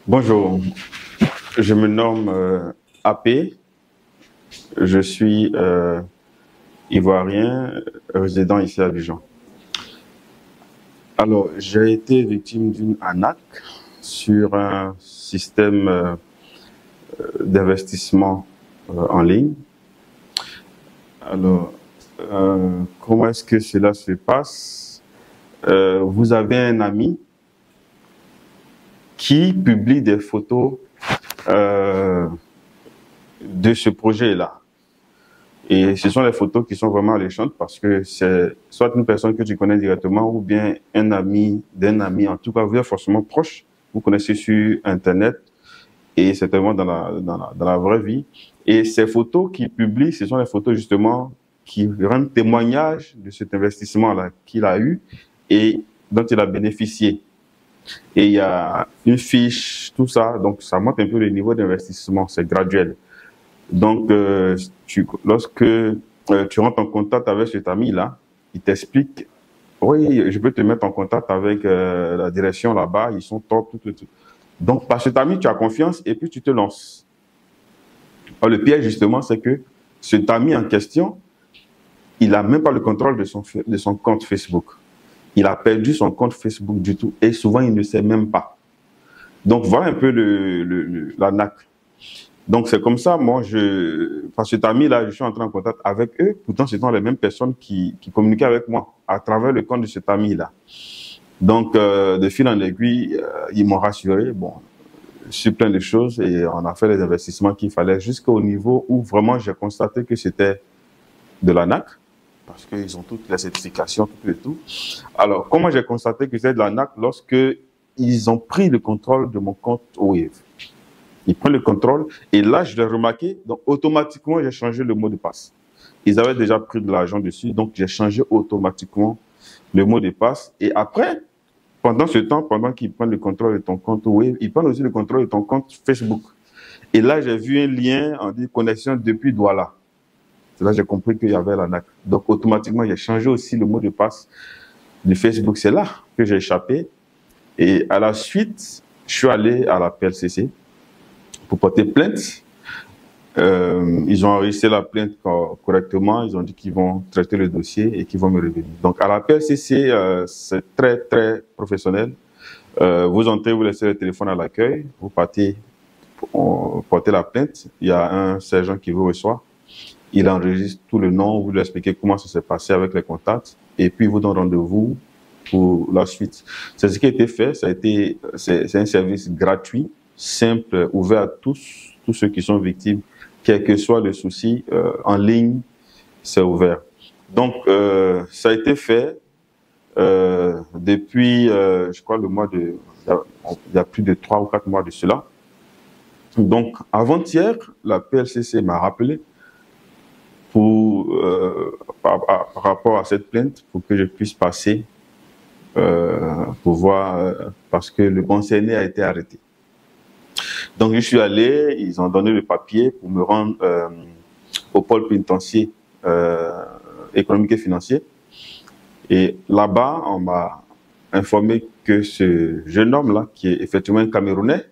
Bonjour, je me nomme AP, je suis ivoirien résident ici à Abidjan. Alors, j'ai été victime d'une arnaque sur un système d'investissement en ligne. Alors, comment est-ce que cela se passe? Vous avez un ami qui publie des photos de ce projet-là. Et ce sont les photos qui sont vraiment alléchantes parce que c'est soit une personne que tu connais directement ou bien un ami d'un ami. En tout cas, vous êtes forcément proche. Vous connaissez sur Internet et certainement dans la vraie vie. Et ces photos qu'il publie, ce sont les photos justement qui rendent témoignage de cet investissement-là qu'il a eu et dont il a bénéficié. Et il y a une fiche, tout ça. Donc, ça montre un peu le niveau d'investissement. C'est graduel. Donc, lorsque tu rentres en contact avec cet ami-là, il t'explique, oui, je peux te mettre en contact avec la direction là-bas, ils sont top, tout. Donc, par cet ami, tu as confiance et puis tu te lances. Alors, le piège, justement, c'est que cet ami en question, il n'a même pas le contrôle de son compte Facebook. Il a perdu son compte Facebook du tout et souvent, il ne sait même pas. Donc, voilà un peu l'arnaque. Donc, c'est comme ça, moi, parce que cet ami-là, je suis entré en contact avec eux. Pourtant, ce sont les mêmes personnes qui communiquaient avec moi à travers le compte de cet ami-là. Donc, de fil en aiguille, ils m'ont rassuré, bon, sur plein de choses et on a fait les investissements qu'il fallait jusqu'au niveau où vraiment j'ai constaté que c'était de l'arnaque parce qu'ils ont toutes les certifications, tout et tout. Alors, comment j'ai constaté que c'était de l'arnaque lorsque ils ont pris le contrôle de mon compte Wave? Ils prennent le contrôle et là, je l'ai remarqué, donc automatiquement, j'ai changé le mot de passe. Ils avaient déjà pris de l'argent dessus, donc j'ai changé automatiquement le mot de passe. Et après, pendant ce temps, pendant qu'ils prennent le contrôle de ton compte Wave, ils prennent aussi le contrôle de ton compte Facebook. Et là, j'ai vu un lien en dit connexion depuis Douala. C'est là que j'ai compris qu'il y avait l'arnaque. Donc, automatiquement, j'ai changé aussi le mot de passe du Facebook. C'est là que j'ai échappé. Et à la suite, je suis allé à la PLCC pour porter plainte. Ils ont enregistré la plainte correctement. Ils ont dit qu'ils vont traiter le dossier et qu'ils vont me revenir. Donc, à la PLCC, c'est très, très professionnel. Vous entrez, vous laissez le téléphone à l'accueil, vous partez porter la plainte. Il y a un sergent qui vous reçoit. Il enregistre tout le nom, vous lui expliquez comment ça s'est passé avec les contacts et puis il vous donne rendez-vous pour la suite. C'est ce qui a été fait. C'est un service gratuit, simple, ouvert à tous ceux qui sont victimes, quel que soit le souci, en ligne, c'est ouvert. Donc, ça a été fait depuis, je crois, il y a plus de 3 ou 4 mois de cela. Donc, avant-hier, la PLCC m'a rappelé par rapport à cette plainte pour que je puisse passer pour voir, parce que le concerné a été arrêté. Donc, je suis allé, ils ont donné le papier pour me rendre au pôle pénitentiaire économique et financier. Et là-bas, on m'a informé que ce jeune homme-là, qui est effectivement un Camerounais,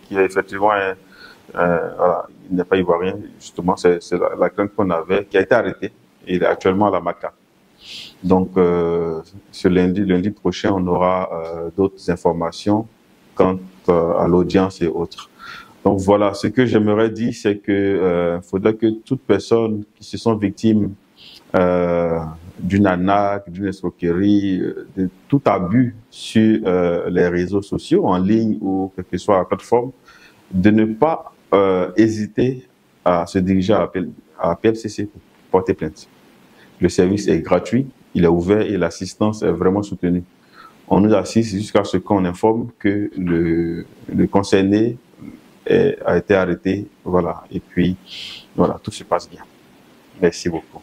qui est effectivement voilà, il n'est pas ivoirien, justement, c'est la crainte qu'on avait, qui a été arrêté. Et il est actuellement à la MACA. Donc, ce lundi prochain, on aura d'autres informations quant à l'audience et autres. Donc voilà, ce que j'aimerais dire, c'est que faudrait que toute personne qui se sont victimes d'une arnaque, d'une escroquerie, de tout abus sur les réseaux sociaux, en ligne ou quelle que soit la plateforme, de ne pas hésiter à se diriger à la PLCC pour porter plainte. Le service est gratuit, il est ouvert et l'assistance est vraiment soutenue. On nous assiste jusqu'à ce qu'on informe que le concerné a été arrêté. Voilà. Et puis, voilà, tout se passe bien. Merci beaucoup.